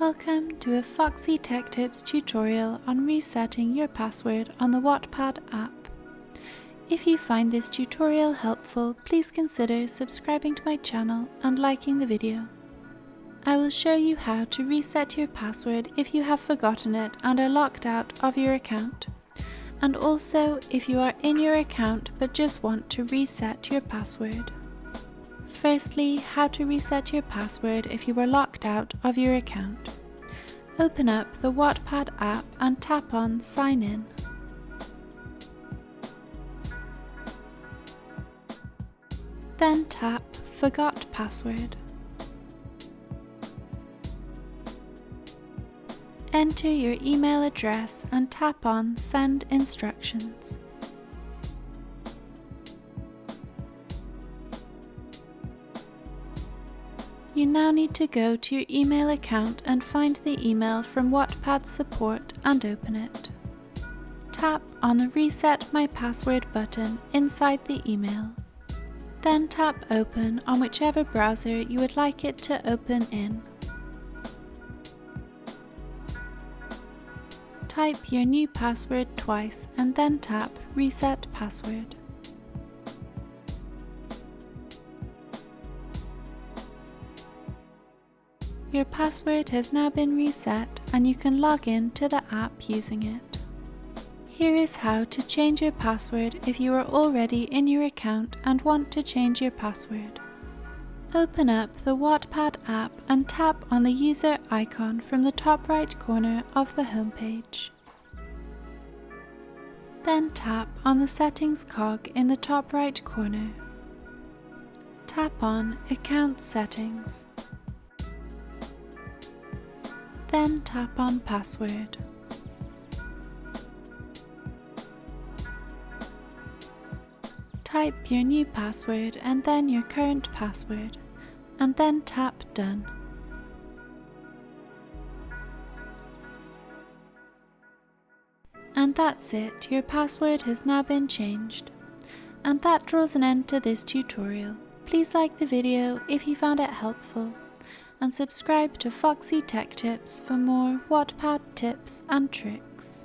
Welcome to a Foxy Tech Tips tutorial on resetting your password on the Wattpad app. If you find this tutorial helpful, please consider subscribing to my channel and liking the video. I will show you how to reset your password if you have forgotten it and are locked out of your account, and also if you are in your account but just want to reset your password. Firstly, how to reset your password if you were locked out of your account. Open up the Wattpad app and tap on Sign In. Then tap Forgot Password. Enter your email address and tap on Send Instructions. You now need to go to your email account and find the email from Wattpad support and open it. Tap on the Reset My Password button inside the email. Then tap Open on whichever browser you would like it to open in. Type your new password twice and then tap Reset Password. Your password has now been reset and you can log in to the app using it. Here is how to change your password if you are already in your account and want to change your password. Open up the Wattpad app and tap on the user icon from the top right corner of the homepage. Then tap on the settings cog in the top right corner. Tap on Account Settings. Then tap on Password. Type your new password and then your current password, and then tap Done. And that's it, your password has now been changed. And that draws an end to this tutorial. Please like the video if you found it helpful, and subscribe to Foxy Tech Tips for more Wattpad tips and tricks.